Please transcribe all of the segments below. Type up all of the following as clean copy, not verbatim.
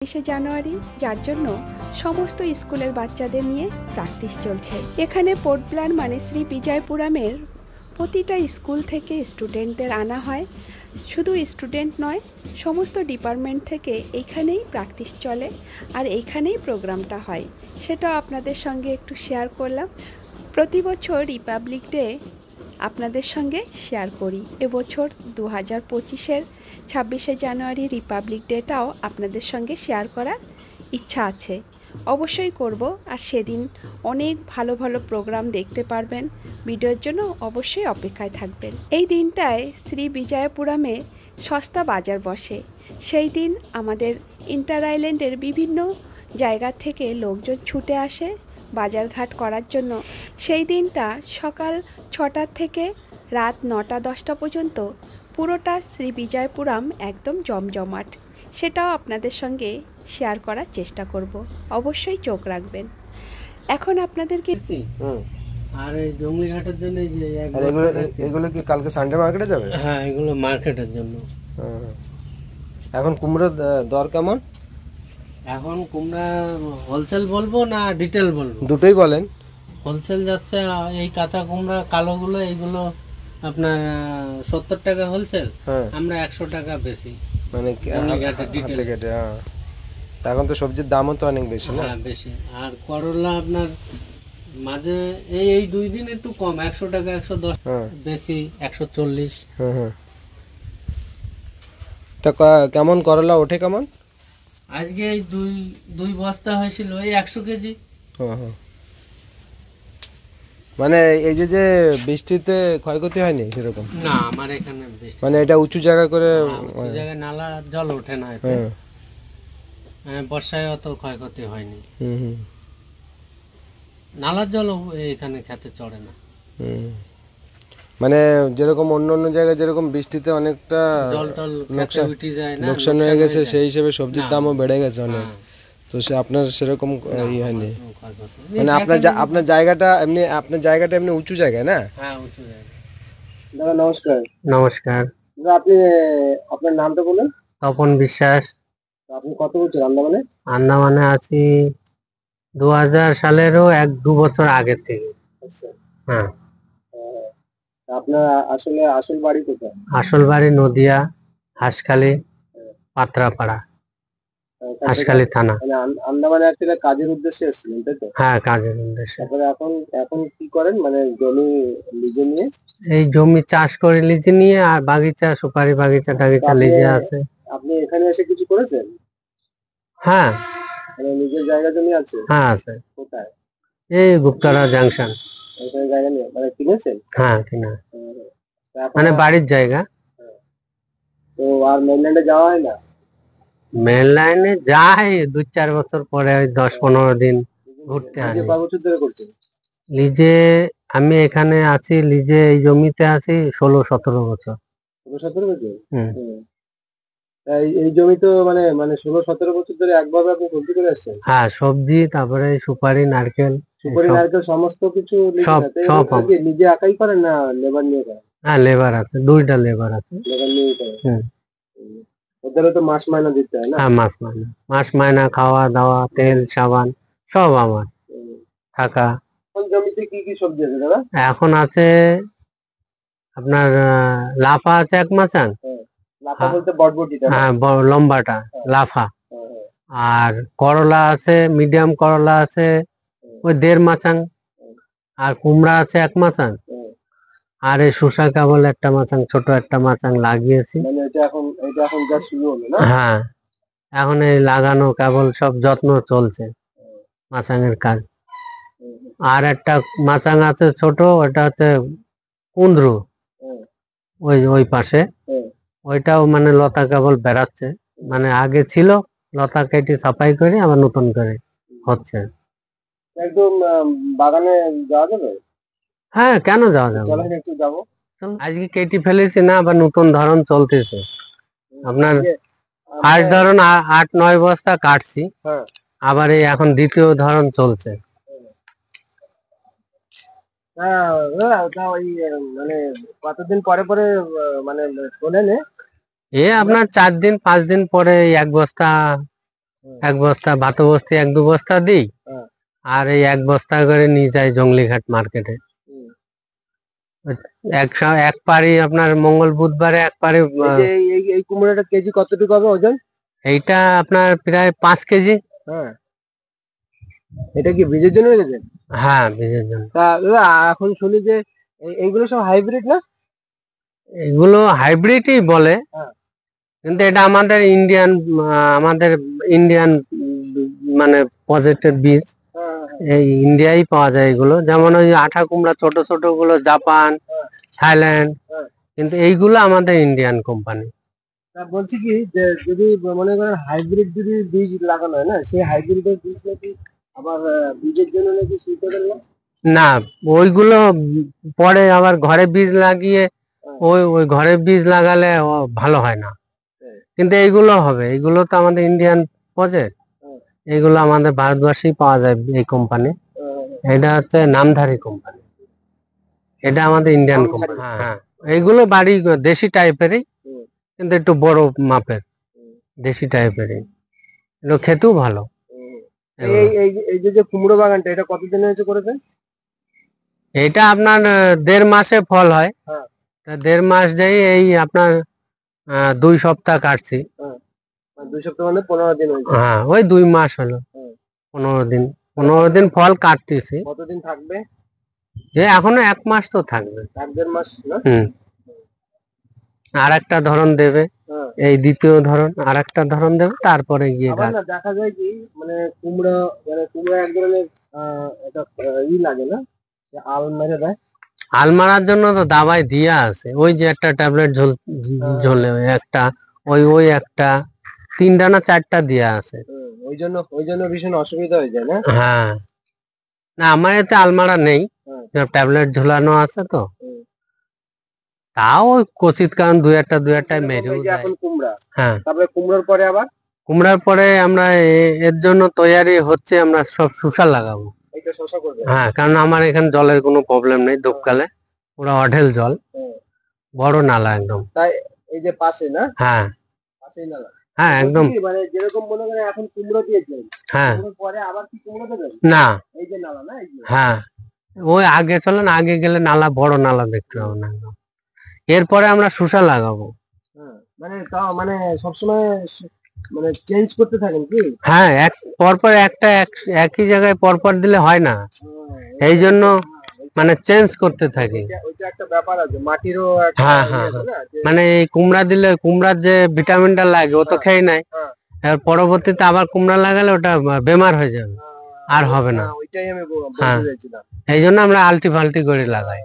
জানুয়ারি, যার জন্য সমস্ত স্কুলের বাচ্চাদের নিয়ে প্র্যাকটিস চলছে। এখানে পোর্ট ব্লেয়ার মানে শ্রী বিজয়পুরামের প্রতিটা স্কুল থেকে স্টুডেন্টদের আনা হয়। শুধু স্টুডেন্ট নয়, সমস্ত ডিপার্টমেন্ট থেকে এইখানেই প্র্যাকটিস চলে আর এইখানেই প্রোগ্রামটা হয়। সেটাও আপনাদের সঙ্গে একটু শেয়ার করলাম। প্রতি বছর রিপাবলিক ডে আপনাদের সঙ্গে শেয়ার করি। এবছর 2025-এর 26শে জানুয়ারি রিপাবলিক ডেটাও আপনাদের সঙ্গে শেয়ার করার ইচ্ছা আছে, অবশ্যই করব। আর সেদিন অনেক ভালো ভালো প্রোগ্রাম দেখতে পারবেন। ভিডিওর জন্য অবশ্যই অপেক্ষায় থাকবেন। এই দিনটায় শ্রী বিজয়পুরামে সস্তা বাজার বসে। সেই দিন আমাদের ইন্টার আইল্যান্ডের বিভিন্ন জায়গা থেকে লোকজন ছুটে আসে বাজারঘাট করার জন্য। সেই দিনটা সকাল 6টা থেকে রাত 9টা-10টা পর্যন্ত পুরোটা শ্রী বিজয়পুরাম একদম জমজমাট। সেটাও আপনাদের সঙ্গে শেয়ার করার চেষ্টা করব, অবশ্যই চোখ রাখবেন। এখন আপনাদেরকে আর এই জঙ্গলিঘাটের জন্য যে এগুলো কি কালকে সানডে মার্কেটে যাবে? হ্যাঁ, এগুলো মার্কেটের জন্য। এখন কুমড়োর দর কেমন? এখন কুমড়া হোলসেল বলবো না ডিটেল বলবো? দুটোই বলেন। হোলসেল যাচ্ছে এই কাঁচা কুমড়া কালোগুলো, এইগুলো আপনার 70 টাকা হোলসেল, আমরা 100 টাকা বেশি। মানে এখন তো সবজির দামও তো অনেক বেশি না? হ্যাঁ, বেশি। আর করলা আপনার মাঝে এই 2 দিন একটু কম, 100 টাকা 110, বেশি 140। তা কেমন করলা ওঠে কেমন? আজকে এই দুই বস্তা হয়েছিল, এই 100 কেজি। মানে এই যে বৃষ্টিতে ক্ষয়ক্ষতি হয়নি সেরকম? না, আমার এখানে বৃষ্টি মানে এটা উঁচু জায়গা করে, উঁচু জায়গায় নালা জল ওঠে না এতে। বর্ষায় অত ক্ষয়ক্ষতি হয়নি। নালার জল এখানে খেতে চড়ে না। মানে যেরকম অন্য জায়গায় যেরকম বৃষ্টিতে অনেকটা জল টল উঠে যায় না, লোকসান হয়ে গেছে, সেই হিসেবে সবজির দামও বেড়ে গেছে অনেক। তো আপনার সেরকম হয়নি? মানে আপনার জায়গাটা এমনি উঁচু জায়গা না? হ্যাঁ, উঁচু জায়গা। দাদা নমস্কার। নমস্কার। আপনি আপনার নামটা বলুন। তপন বিশ্বাস। আপনি কত বছর আন্দামানে? আন্দামানে আছি 2000 সালেরও 1-2 বছর আগের থেকে। হ্যাঁ। আপনার আসল বাড়ি কোথায়? আসল বাড়ি নদিয়া, হাঁসখালি, পাত্রাপাড়া, হাঁসখালি থানা। আন্দামানে অ্যাকচুয়ালি কাজের উদ্দেশ্যে এসেছিলেন, তাই তো? হ্যাঁ, কাজের উদ্দেশ্যে। তারপরে এখন কি করেন? মানে জমি লিজে নিয়ে? এই জমি চাষ করে লিজে নিয়ে, আর বাগিচা, সুপারি বাগিচা টাগিচা লিজে আছে। আপনি এখানে এসে কিছু করেছেন? হ্যাঁ, মানে নিজের জায়গা জমি আছে? হ্যাঁ, আছে। কোথায়? এই গুপ্তারা জাংশন। এখানে জায়গা নিয়ে মানে কিনেছেন? হ্যাঁ, কিনা, মানে বাড়ির জায়গা। তো আর মেইনল্যান্ডে যাওয়া হয় না? মেন লাইনে যাই 2-4 বছর পরে, 10-15 দিন ঘুরতে আসি। কয় বছর ধরে করছেন লিজে? আমি এখানে আছি লিজে, এই জমিতে আছি 16-17 বছর। 16-17 বছর? এই জমি তো মানে 16-17 বছর ধরে একভাবে আপনি সবজি করে আসছেন? হ্যাঁ, সবজি, তারপরে সুপারি, নারকেল। সমস্ত কিছু সব নিজে একাই করেন না লেবার নিয়ে করেন? হ্যাঁ, লেবার আছে, 2টা লেবার আছে। লেবার নিয়ে করেন? ওদেরও তো মাস মাইনা দিতে হয় না? হ্যাঁ, মাস মাইনা, খাওয়া দাওয়া, তেল সাবান সব আমার, থাকা। জমিতে কি কি সবজি আছে দাদা? এখন আছে আপনার লাফা আছে 1 মাচাং। লাফা বলতে বটবটিটা? হ্যাঁ, লম্বাটা লাফা। আর করলা আছে, মিডিয়াম করলা আছে ওই 1.5 মাচাং। আর কুমড়া আছে 1 মাচাং। আর এই শসা কেবল 1টা মাচাং, ছোট 1টা মাচাং লাগিয়েছি। এটা এখন যা শুরু হলো না? হ্যাঁ, এখন এই লাগানো কেবল, সব যত্ন চলছে মাচাঙের কাজ। আর একটা মাচাং আছে ছোট, ওটা হচ্ছে কুন্দ্রু, ওই পাশে। ওইটাও মানে লতা কেবল বেড়াচ্ছে, মানে আগে ছিল, লতা কেটে সাফাই করে আবার নতুন করে হচ্ছে। একদম বাগানে যাওয়া যাবে? হ্যাঁ, কেন যাওয়া যাবে? চলেন একটু যাবো। আজকে কেটে ফেলেছি না, আবার নতুন ধরন চলতেছে। আপনার ফার্স্ট ধরন 8-9 বস্তা কাটছি, আবার এই এখন দ্বিতীয় ধরন চলছে। মানে কতদিন পরে পরে মানে শোনেন? আপনার 4-5 দিন পরে 1 বস্তা এক বস্তা ভাত বস্তি 1-2 বস্তা দিই, হ্যাঁ। আর এই 1 বস্তা করে নিয়ে যাই জঙ্গলিঘাট মার্কেটে। এক পারি আপনার মঙ্গল বুধবারে এক পারি। এই যে এই কুমড়োটা কেজি কতটুকু হবে ওজন? এইটা আপনার প্রায় 5 কেজি। হ্যাঁ, এটা কি বীজের জন্য রেখেছেন? হ্যাঁ, বীজের জন্য। তা দাদা এখন শুনি যে এইগুলো সব হাইব্রিড না? এগুলো হাইব্রিডই বলে, হ্যাঁ। কিন্তু এটা আমাদের ইন্ডিয়ান মানে প্রজেক্টের বীজ। এই ইন্ডিয়ায় পাওয়া যায় এগুলো, যেমন ওই আঠা কুমড়া ছোট ছোট গুলো জাপান, থাইল্যান্ড, কিন্তু এইগুলো আমাদের ইন্ডিয়ান কোম্পানি। তা বলছি কি যে যদি মনে করেন হাইব্রিড যদি বীজ লাগানো হয় না, সেই হাইব্রিডের বীজ নাকি আবার বীজের জন্য নাকি সুইটেবল না? না, ওইগুলো পরে আবার ঘরে বীজ লাগিয়ে ওই ঘরে বীজ লাগালে ভালো হয় না, কিন্তু এইগুলো হবে। এইগুলো তো আমাদের ইন্ডিয়ান প্রজেক্ট, এইগুলো আমাদের ভারতবর্ষেই পাওয়া যায় এই কোম্পানি। এটা হচ্ছে নামধারী কোম্পানি, এটা আমাদের ইন্ডিয়ান কোম্পানি। হ্যাঁ, এইগুলো বাড়ি দেশি টাইপেরই, কিন্তু একটু বড় মাপের, দেশি টাইপেরই। এগুলো খেতেও ভালো। এই এই এই যে কুমড়ো বাগানটা এটা কতদিন হয়েছে করেছেন? এটা আপনার 1.5 মাসে ফল হয়। তা 1.5 মাস যাই এই আপনার 2 সপ্তাহ কাটছি। 2 সপ্তাহ মানে 15 দিন হয়েছে। হ্যাঁ, ওই 2 মাস হলো। 15 দিন ফল কাটতেছি। কতদিন থাকবে? এখনো 1 মাস তো থাকবে। 1-1.5 মাস না? আর একটা ধরন দেবে, এই দ্বিতীয় ধরন আর একটা ধরন দেবে, তারপরে গিয়ে আবার না দেখা যায় কি মানে কুমড়া এক ধরনের এটা লাগে না, আল মেরে দেয়। আল মারার জন্য তো দাবাই দিয়া আছে, ওই যে একটা ট্যাবলেট ঝোলে একটা, ওই একটা 3টা না 4টা দিয়া আছে। ওই জন্য ভীষণ অসুবিধা হয়ে যায় না? হ্যাঁ, না আমার এতে আলমারা নেই, ট্যাবলেট ঝুলানো আছে তো। তাও ওই কচিত কারণ 2-1টা মেরেও যায়। এখন কুমড়া, হ্যাঁ, তারপরে কুমড়ার পরে আবার কুমড়ার পরে আমরা এর জন্য তৈয়ারি হচ্ছে, আমরা সব শসা লাগাবো। এটা শসা করবে? হ্যাঁ, কারণ আমার এখানে জলের কোনো প্রবলেম নেই, দুপকালে পুরো অঢেল জল, বড় নালা একদম। তাই এই যে পাশে না? হ্যাঁ, পাশেই নালা। হ্যাঁ একদম। মানে যেরকম মনে করেন এখন কুমড়ো দিয়েছেন, হ্যাঁ, পরে আবার কি কুমড়ো দেবেন? না, এই যে নালা না, এই যে হ্যাঁ, ওই আগে চলেন, আগে গেলে নালা, বড় নালা দেখতে পাবো না একদম। এরপরে আমরা শসা লাগাবো। মানে তাও মানে সবসময় মানে চেঞ্জ করতে থাকেন কি? হ্যাঁ, পরপর একই জায়গায় পরপর দিলে হয় না, এই জন্য মানে চেঞ্জ করতে থাকি। ওইটা একটা ব্যাপার আছে, মাটিরও হ্যাঁ, হ্যাঁ, মানে এই কুমড়া দিলে কুমড়ার যে ভিটামিনটা লাগে ও তো খেয়ে নাই, এবার পরবর্তীতে আবার কুমড়া লাগালে ওটা বেমার হয়ে যাবে, আর হবে না। ওইটাই আমি বলতে চাইছিলাম। এই জন্য আমরা আলটি ফাল্টি করে লাগাই।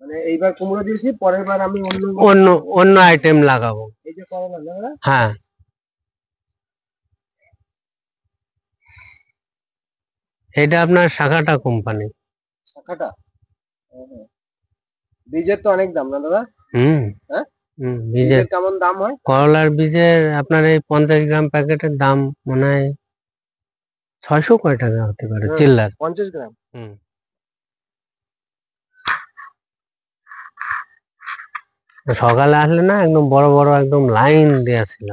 মানে এইবার কুমড়ো দিয়েছি, পরের বার আমি অন্য আইটেম লাগাবো। এই যে করলা না? হ্যাঁ, এটা আপনার শাখাটা কোম্পানি। শাখাটা? বীজের তো অনেক দাম না দাদা? হ্যাঁ, বীজের কেমন দাম হয়? করলার বীজের আপনার এই 50 গ্রাম প্যাকেটের দাম মনে হয় 600 কয় টাকা হতে পারে, চিল্লার। 50 গ্রাম? সকালে আসলে না একদম বড় বড় একদম লাইন দেয়া ছিল।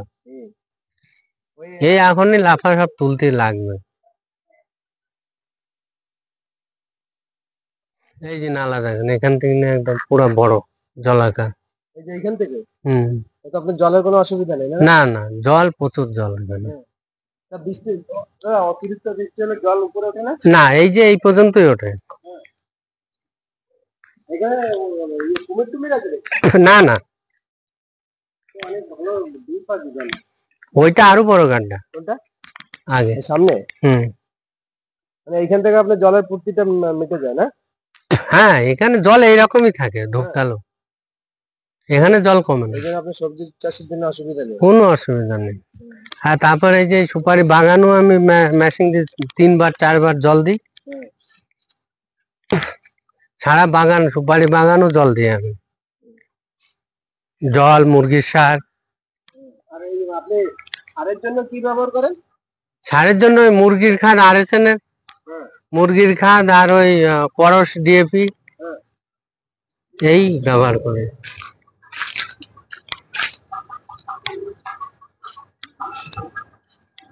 এই এখনই লাফা সব তুলতে লাগবে। এই যে নালা দেখেন, এখান থেকে না একদম পুরো বড় জলাকার। এই যে এখান থেকে? তো আপনার জলের কোনো অসুবিধা নেই না? না, না, জল প্রচুর জল এখানে। বৃষ্টি, অতিরিক্ত বৃষ্টি হলে জল উপরে ওঠে না? না, এই যে এই পর্যন্তই ওঠে। এখানে কুমির টুমির আছে? না, না, অনেক ভালো ডিপ আছে জল। ওইটা আরো বড় গাড্ডা। কোনটা? আগে সামনে? মানে এইখান থেকে আপনার জলের পূর্তিটা মিটে যায় না? হ্যাঁ, এখানে জল এইরকমই থাকে ধূপকালো, এখানে জল কমে না। এখানে আপনার সবজি চাষের জন্য অসুবিধা নেই? কোনো অসুবিধা নেই। হ্যাঁ, তারপরে এই যে সুপারি বাগানও আমি মেশিন দিয়ে 3-4 বার জল দিই, সারা বাগান সুপারি বাগানও জল দিই আমি, জল, মুরগির সার। আর এই আপনি সারের জন্য কি ব্যবহার করেন? সারের জন্য ওই মুরগির খাদ RSN এর, মুরগির খাদ আর ওই পরশ DAP এই ব্যবহার করে।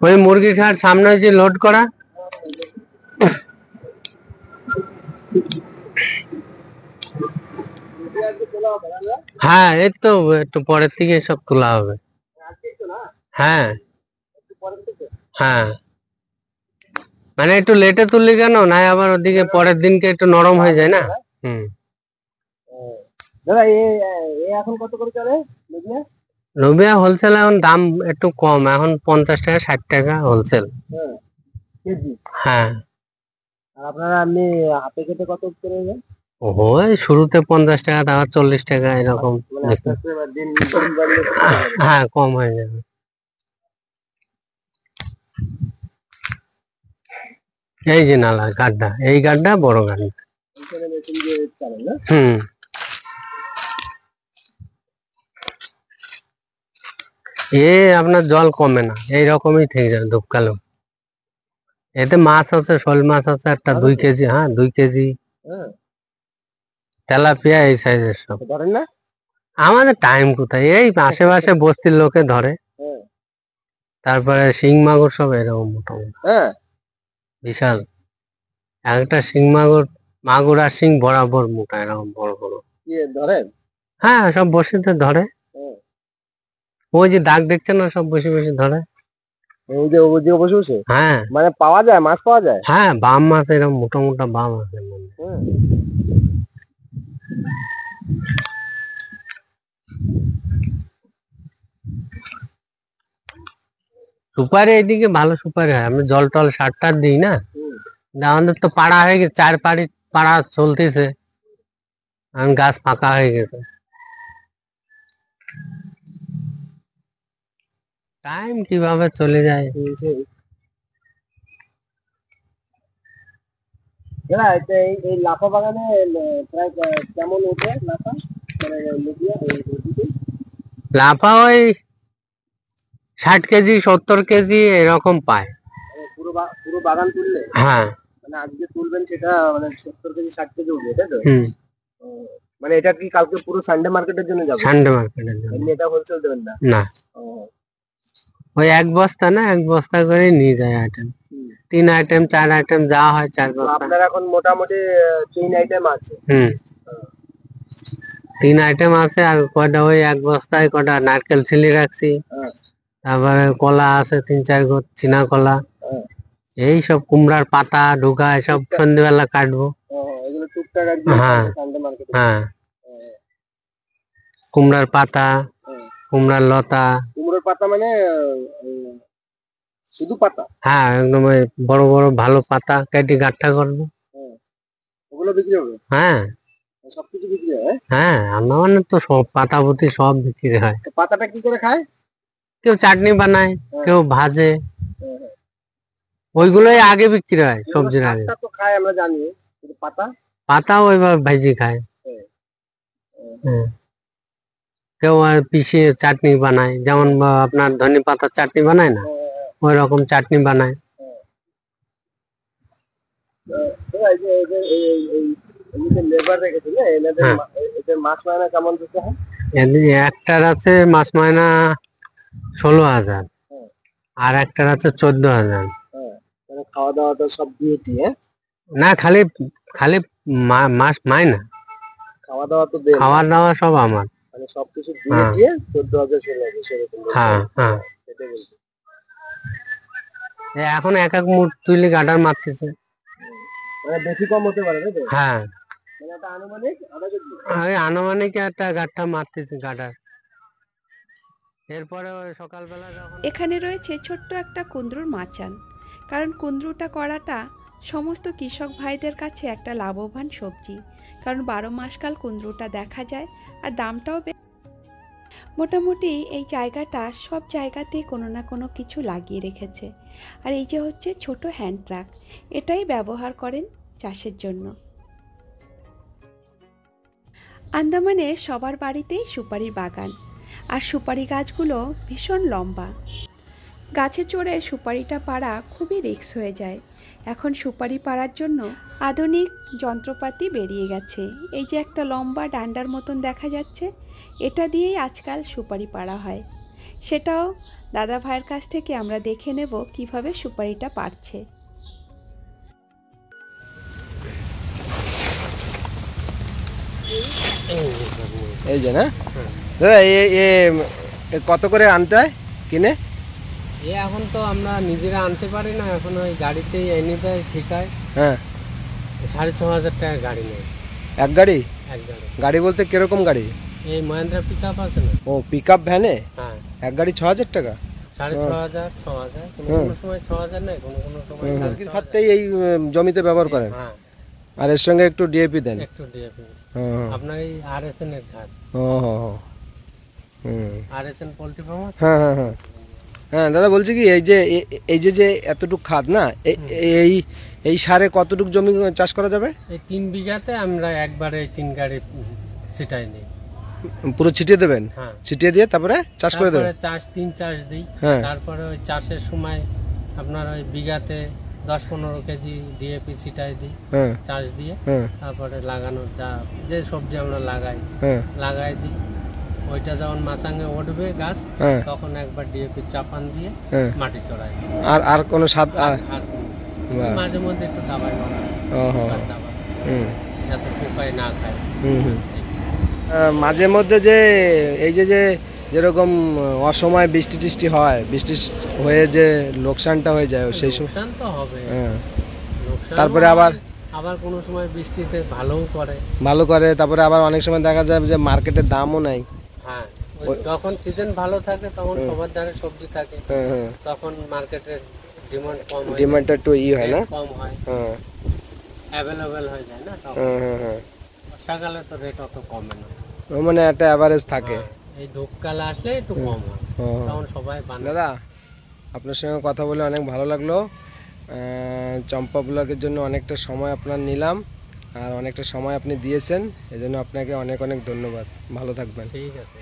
ওই মুরগি খাট সামনে যে লোড করা, হ্যাঁ এই তো একটু পরের থেকে সব তোলা হবে। হ্যাঁ হ্যাঁ, মানে একটু লেটে তুললি কেন না, আবার ওদিকে পরের দিনকে একটু নরম হয়ে যায় না। হুম। দাদা এখন কত করে চলে লোবিয়া হোলসেল এখন দাম একটু কম, এখন 50 টাকা 60 টাকা হোলসেল। কেজি? হ্যাঁ। আর আপনারা এমনি হাতে কেটে কত করে দেন? ওই শুরুতে 50 টাকা, তারপর 40 টাকা এরকম। হ্যাঁ কম হয়ে যাবে। এই যে নালা গাড্ডা, এই গাড্ডা বড় গাড্ডা। হুম। আপনার জল কমে না, এইরকমই থেকে যাবে ধূপকালো। এতে মাছ আছে, শোল মাছ আছে একটা 2 কেজি, হ্যাঁ 2 কেজি। তেলাপিয়া এই সাইজের সব। ধরেন না? আমাদের টাইম কোথায়, এই আশেপাশে বস্তির লোকে ধরে। তারপরে শিং মাগুর সব এরকম মোটামুটি। বিশাল একটা শিং মাগুর আর শিং বরাবর মোটা, এরকম বড় বড় ধরেন। হ্যাঁ সব বসিতে ধরে। ওই যে দাগ দেখছেন না, সব বসে বসে ধরে। বসে বসে? হ্যাঁ। মানে পাওয়া যায়, মাছ পাওয়া যায়? হ্যাঁ বাম মাছ, এরকম মোটা মোটা বাম আছে। সুপারি এইদিকে ভালো সুপারি হয়, আমি জল টল সার টার দিই না। আমাদের তো পাড়া হয়ে গেছে, 4 পাড়া চলতেছে, এখন গাছ ফাঁকা হয়ে গেছে। টাইম কিভাবে চলে যায়। এই লাফা বাগানে প্রায় কেমন ওঠে লাফা? লাফা ওই 60 কেজি 70 কেজি এরকম পায়। পুরো বাগান তুললে? হ্যাঁ। মানে আজকে তুলবেন সেটা মানে 70 কেজি 60 কেজি উঠবে, তাই তো? মানে এটা কি কালকে পুরো সানডে মার্কেটের জন্য যাবে? সানডে মার্কেটের জন্য। এমনি এটা হোলসেল দেবেন না? না। ওই 1 বস্তা না, 1 বস্তা করে নিয়ে যায় আইটেম। 3 আইটেম 4 আইটেম যা হয় 4 বস্তা। আপনার এখন মোটামুটি 3 আইটেম আছে? 3 আইটেম আছে, আর কয়টা ওই 1 বস্তায় কয়টা নারকেল ছিলি রাখছি। তারপরে কলা আছে 3-4 গোছ, চীনা কলা। এই সব কুমড়ার পাতা ঢুকা, সব সন্ধ্যেবেলা কাটবো। এগুলো টুকটাক হ্যাঁ হ্যাঁ, কুমড়ার পাতা, কুমড়ার লতা। কুমড়োর পাতা মানে শুধু পাতা? হ্যাঁ একদম ওই বড় বড় ভালো পাতা কেটে গাঁঠা করবো। ওগুলো বিক্রি হবে? হ্যাঁ সবকিছু বিক্রি হয়? হ্যাঁ, রান্না মানে তো সব পাতা পুঁতি সব বিক্রি হয়। পাতাটা কি করে খায়? কেউ চাটনি বানায়, কেউ ভাজে। ওইগুলোই আগে বিক্রি হয় সবজির আগে। তো খায় আমরা জানি, কিন্তু পাতা ওইভাবে ভাজি খায়। কেউ পিষে চাটনি বানায়, যেমন আপনার ধনে পাতার চাটনি বানায় না, ওই রকম চাটনি বানায়। একটার আছে মাস মায়না 16,000, আর একটার আছে 14,000। খাওয়া দাওয়াটা সব দিয়ে? না, খালি খালি মাস মায়না, খাওয়া দাওয়া সব আমার। মানে সবকিছু দিয়ে 14,000 চলে যাবে সেরকম? হ্যাঁ হ্যাঁ। এখন এক মুঠ তুইলে গাডার মারতেছে। মানে বেশি কম হতে পারে না? হ্যাঁ, মানে এটা আনুমানিক আনুমানিক একটা গাঠা মারতেছে গাডার। এরপরে সকালবেলা যখন এখানে রয়েছে ছোট্ট একটা কুঁদরুর মাচান, কারণ কুঁদরুটা করাটা সমস্ত কৃষক ভাইদের কাছে একটা লাভবান সবজি, কারণ 12 মাসকাল কুঁদরুটা দেখা যায়, আর দামটাও মোটামুটি এই জায়গাটা সব জায়গাতেই কোনো না কোনো কিছু লাগিয়ে রেখেছে। আর এই যে হচ্ছে ছোট হ্যান্ড ট্রাক, এটাই ব্যবহার করেন চাষের জন্য। আন্দামানে সবার বাড়িতেই সুপারির বাগান, আর সুপারি গাছগুলো ভীষণ লম্বা। গাছে চড়ে সুপারিটা পাড়া খুবই রিস্ক হয়ে যায়। এখন সুপারি পাড়ার জন্য আধুনিক যন্ত্রপাতি বেরিয়ে গেছে। এই যে একটা লম্বা ডান্ডার মতন দেখা যাচ্ছে, এটা দিয়েই আজকাল সুপারি পাড়া হয়, সেটাও দাদা ভাইয়ের কাছ থেকে আমরা দেখে নেব কিভাবে সুপারিটা পাড়ছে। এই যে না দাদা, কত করে আনতে হয় কিনে? এখন তো আমরা নিজেরা আনতে পারি না, এখন ওই গাড়িতেই এনে দেয় ঠিকায়। হ্যাঁ, 6,500 টাকা গাড়ি নেয়। এক গাড়ি? এক গাড়ি। গাড়ি বলতে কিরকম গাড়ি? এই মহেন্দ্রা পিক আপ আছে না? ও, পিক আপ ভ্যানে? হ্যাঁ, এক গাড়ি 6,000 টাকা? 6,500, 6,000, কোনো কোনো সময় 6,000 নেয়, কোনো কোনো সময় 6,500। খাতটাই এই জমিতে ব্যবহার করেন? হ্যাঁ, আর এর সঙ্গে একটু ডিএপি দেন? একটু ডিএপি। হ্যাঁ, আপনার এই RSN এর ধার, হুম, RSN পোল্ট্রি ফার্ম। হ্যাঁ হ্যাঁ হ্যাঁ হ্যাঁ। দাদা বলছি কি, এই যে এতটুক খাদ না, এই সারে কতটুক জমি চাষ করা যাবে? এই 3 বিঘাতে আমরা একবারে 3 গাড়ি ছিটাই দিই। পুরো ছিটিয়ে দেবেন? হ্যাঁ, ছিটিয়ে দিয়ে তারপরে চাষ করে দেবেন? তারপরে 3 চাষ দিই। হ্যাঁ। তারপরে ওই চাষের সময় আপনার ওই বিঘাতে 10-15 কেজি ডিএপি ছিটাই দিই হ্যাঁ চাষ দিয়ে। হ্যাঁ তারপরে লাগানোর যে সবজি আমরা হ্যাঁ লাগাই দিই, ওইটা যখন মাচাঙে উঠবে গাছ, হ্যাঁ তখন একবার ডিএপি চাপান দিয়ে হ্যাঁ। মাটি চড়াই দিই। আর কোনো স্বাদ? আর কোনো কিছু না। বাহ। মাঝে মধ্যে একটু দাবাই মারা, ওহো, দাবাই, হুম যাতে পোকায় না খায়। হুম হুম। মাঝে মধ্যে যে এই যে যেরকম অসময় বৃষ্টি টিষ্টি হয়, বৃষ্টি হয়ে যে লোকসানটা হয়ে যায় সেই সময়? লোকসান তো হবে। হ্যাঁ। লোকসান তারপরে আবার কোনো সময় বৃষ্টিতে ভালোও করে। ভালো করে, তারপরে আবার অনেক সময় দেখা যায় যে মার্কেটে দামও নাই। হ্যাঁ, যখন সিজন ভালো থাকে তখন সবার ধারে সবজি থাকে, হ্যাঁ হ্যাঁ, তখন মার্কেটের ডিমান্ড কম হয়, ডিমান্ডটা একটু হয় না? কম হয়, হ্যাঁ অ্যাভেলেবেল হয়ে যায় না তখন। হ্যাঁ হ্যাঁ হ্যাঁ। বর্ষাকালে তো রেট অত কমে না, মানে একটা অ্যাভারেজ থাকে। এই ধূপকালে আসলে একটু কম হয়, হ্যাঁ। তখন সবাই বানায়। দাদা, আপনার সঙ্গে কথা বলে অনেক ভালো লাগলো। চম্পা ব্লগের জন্য অনেকটা সময় আপনার নিলাম, আর অনেকটা সময় আপনি দিয়েছেন, এজন্য আপনাকে অনেক অনেক ধন্যবাদ। ভালো থাকবেন। ঠিক আছে।